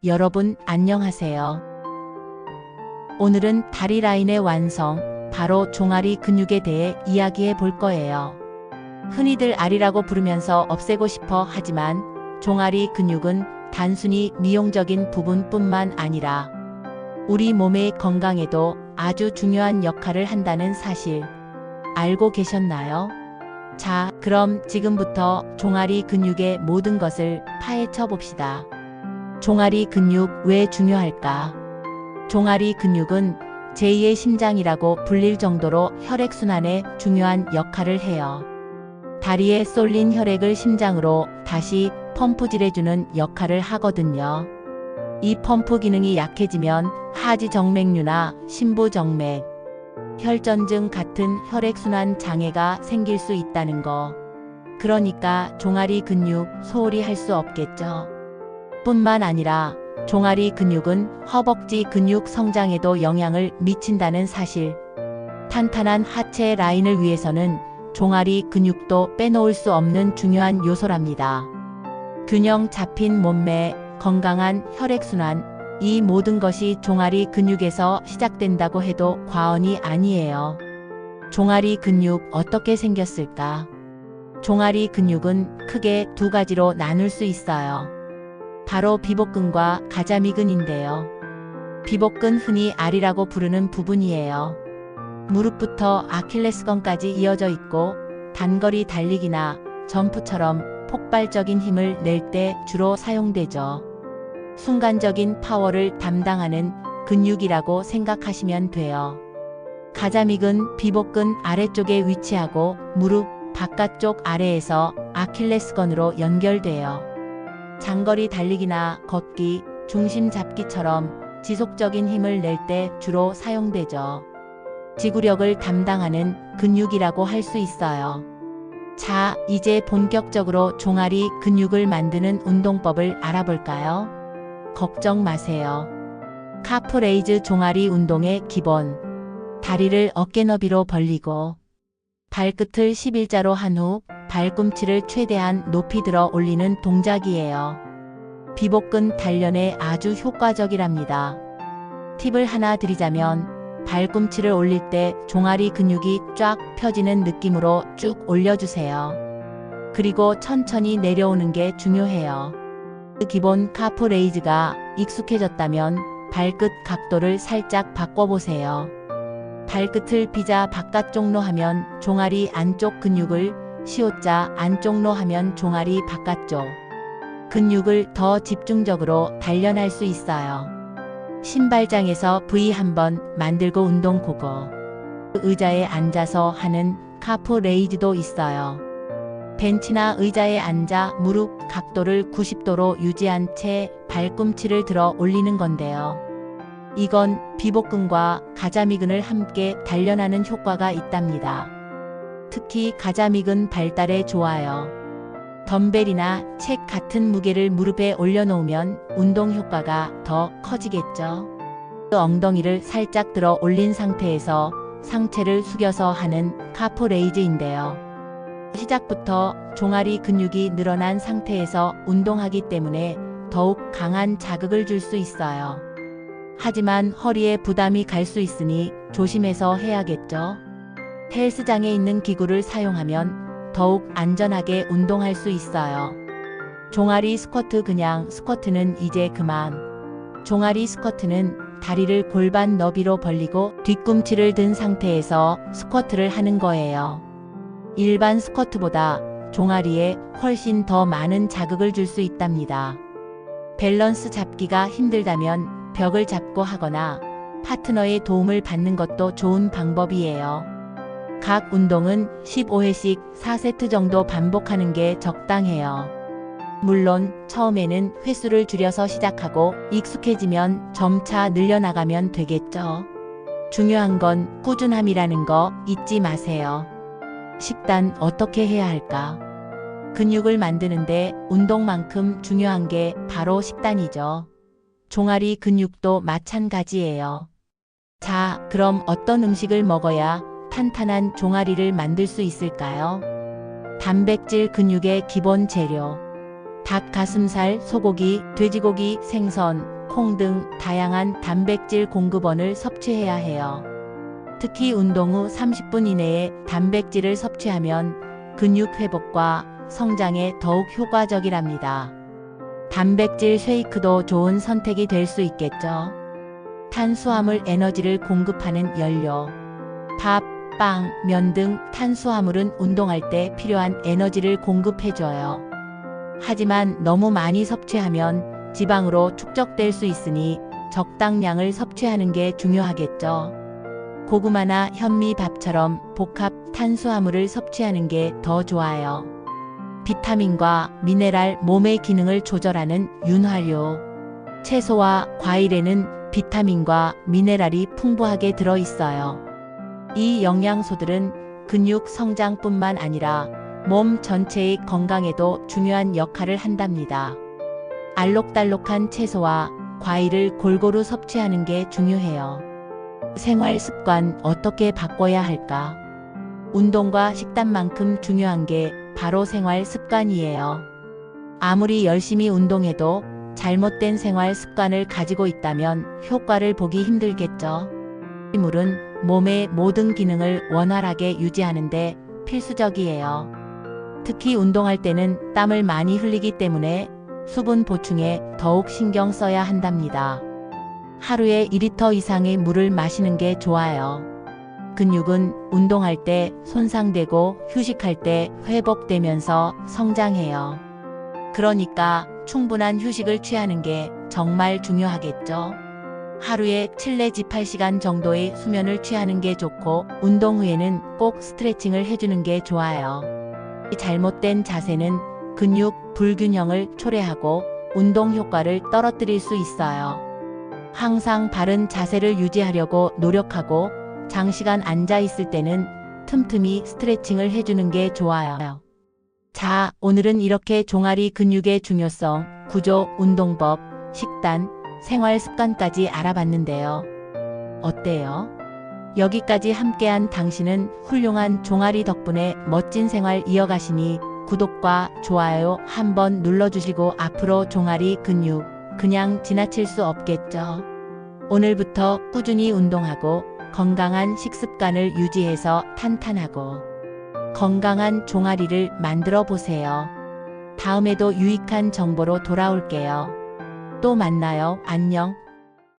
여러분 안녕하세요. 오늘은 다리 라인의 완성, 바로 종아리 근육에 대해 이야기해 볼 거예요. 흔히들 아리라고 부르면서 없애고 싶어 하지만 종아리 근육은 단순히 미용적인 부분뿐만 아니라 우리 몸의 건강에도 아주 중요한 역할을 한다는 사실 알고 계셨나요? 자, 그럼 지금부터 종아리 근육의 모든 것을 파헤쳐 봅시다. 종아리 근육 왜 중요할까? 종아리 근육은 제2의 심장이라고 불릴 정도로 혈액순환에 중요한 역할을 해요. 다리에 쏠린 혈액을 심장으로 다시 펌프질해주는 역할을 하거든요. 이 펌프 기능이 약해지면 하지정맥류나 심부정맥, 혈전증 같은 혈액순환 장애가 생길 수 있다는 거. 그러니까 종아리 근육 소홀히 할 수 없겠죠. 뿐만 아니라 종아리 근육은 허벅지 근육 성장에도 영향을 미친다는 사실. 탄탄한 하체 라인을 위해서는 종아리 근육도 빼놓을 수 없는 중요한 요소랍니다. 균형 잡힌 몸매, 건강한 혈액순환, 이 모든 것이 종아리 근육에서 시작된다고 해도 과언이 아니에요. 종아리 근육 어떻게 생겼을까? 종아리 근육은 크게 두 가지로 나눌 수 있어요. 바로 비복근과 가자미근인데요. 비복근 흔히 아리라고 부르는 부분이에요. 무릎부터 아킬레스건까지 이어져 있고 단거리 달리기나 점프처럼 폭발적인 힘을 낼 때 주로 사용되죠. 순간적인 파워를 담당하는 근육이라고 생각하시면 돼요. 가자미근 비복근 아래쪽에 위치하고 무릎 바깥쪽 아래에서 아킬레스건으로 연결돼요. 장거리 달리기나 걷기, 중심 잡기처럼 지속적인 힘을 낼 때 주로 사용되죠. 지구력을 담당하는 근육이라고 할 수 있어요. 자, 이제 본격적으로 종아리 근육을 만드는 운동법을 알아볼까요? 걱정 마세요. 카프 레이즈 종아리 운동의 기본. 다리를 어깨 너비로 벌리고 발끝을 11자로 한 후 발꿈치를 최대한 높이 들어 올리는 동작이에요. 비복근 단련에 아주 효과적이랍니다. 팁을 하나 드리자면 발꿈치를 올릴 때 종아리 근육이 쫙 펴지는 느낌으로 쭉 올려주세요. 그리고 천천히 내려오는 게 중요해요. 기본 카프 레이즈가 익숙해졌다면 발끝 각도를 살짝 바꿔보세요. 발끝을 비자 바깥쪽로 하면 종아리 안쪽 근육을, 시옷자 안쪽로 하면 종아리 바깥쪽 근육을 더 집중적으로 단련할 수 있어요. 신발장에서 V 한번 만들고 운동 고고. 의자에 앉아서 하는 카프 레이즈도 있어요. 벤치나 의자에 앉아 무릎 각도를 90도로 유지한 채 발꿈치를 들어 올리는 건데요. 이건 비복근과 가자미근을 함께 단련하는 효과가 있답니다. 특히 가자미근 발달에 좋아요. 덤벨이나 책 같은 무게를 무릎에 올려놓으면 운동 효과가 더 커지겠죠. 엉덩이를 살짝 들어 올린 상태에서 상체를 숙여서 하는 카프 레이즈인데요. 시작부터 종아리 근육이 늘어난 상태에서 운동하기 때문에 더욱 강한 자극을 줄 수 있어요. 하지만 허리에 부담이 갈 수 있으니 조심해서 해야겠죠. 헬스장에 있는 기구를 사용하면 더욱 안전하게 운동할 수 있어요. 종아리 스쿼트. 그냥 스쿼트는 이제 그만. 종아리 스쿼트는 다리를 골반 너비로 벌리고 뒤꿈치를 든 상태에서 스쿼트를 하는 거예요. 일반 스쿼트보다 종아리에 훨씬 더 많은 자극을 줄 수 있답니다. 밸런스 잡기가 힘들다면 벽을 잡고 하거나 파트너의 도움을 받는 것도 좋은 방법이에요. 각 운동은 15회씩 4세트 정도 반복하는 게 적당해요. 물론 처음에는 횟수를 줄여서 시작하고 익숙해지면 점차 늘려나가면 되겠죠. 중요한 건 꾸준함이라는 거 잊지 마세요. 식단 어떻게 해야 할까? 근육을 만드는데 운동만큼 중요한 게 바로 식단이죠. 종아리 근육도 마찬가지예요. 자, 그럼 어떤 음식을 먹어야 탄탄한 종아리를 만들 수 있을까요? 단백질 근육의 기본 재료. 닭 가슴살, 소고기, 돼지고기, 생선, 콩 등 다양한 단백질 공급원을 섭취해야 해요. 특히 운동 후 30분 이내에 단백질을 섭취하면 근육 회복과 성장에 더욱 효과적이랍니다. 단백질 쉐이크도 좋은 선택이 될 수 있겠죠. 탄수화물 에너지를 공급하는 연료. 밥, 빵, 면 등 탄수화물은 운동할 때 필요한 에너지를 공급해줘요. 하지만 너무 많이 섭취하면 지방으로 축적될 수 있으니 적당량을 섭취하는 게 중요하겠죠. 고구마나 현미밥처럼 복합 탄수화물을 섭취하는 게 더 좋아요. 비타민과 미네랄, 몸의 기능을 조절하는 윤활유. 채소와 과일에는 비타민과 미네랄이 풍부하게 들어 있어요. 이 영양소들은 근육 성장뿐만 아니라 몸 전체의 건강에도 중요한 역할을 한답니다. 알록달록한 채소와 과일을 골고루 섭취하는 게 중요해요. 생활 습관 어떻게 바꿔야 할까? 운동과 식단만큼 중요한 게 바로 생활 습관이에요. 아무리 열심히 운동해도 잘못된 생활 습관을 가지고 있다면 효과를 보기 힘들겠죠. 물은 몸의 모든 기능을 원활하게 유지하는데 필수적이에요. 특히 운동할 때는 땀을 많이 흘리기 때문에 수분 보충에 더욱 신경 써야 한답니다. 하루에 2리터 이상의 물을 마시는 게 좋아요. 근육은 운동할 때 손상되고 휴식할 때 회복되면서 성장해요. 그러니까 충분한 휴식을 취하는 게 정말 중요하겠죠. 하루에 7~8시간 정도의 수면을 취하는 게 좋고 운동 후에는 꼭 스트레칭을 해주는 게 좋아요. 잘못된 자세는 근육 불균형을 초래하고 운동 효과를 떨어뜨릴 수 있어요. 항상 바른 자세를 유지하려고 노력하고 장시간 앉아 있을 때는 틈틈이 스트레칭을 해주는 게 좋아요. 자, 오늘은 이렇게 종아리 근육의 중요성, 구조, 운동법, 식단, 생활 습관까지 알아봤는데요. 어때요? 여기까지 함께한 당신은 훌륭한 종아리 덕분에 멋진 생활 이어가시니 구독과 좋아요 한번 눌러주시고 앞으로 종아리 근육 그냥 지나칠 수 없겠죠. 오늘부터 꾸준히 운동하고 건강한 식습관을 유지해서 탄탄하고 건강한 종아리를 만들어 보세요. 다음에도 유익한 정보로 돌아올게요. 또 만나요. 안녕.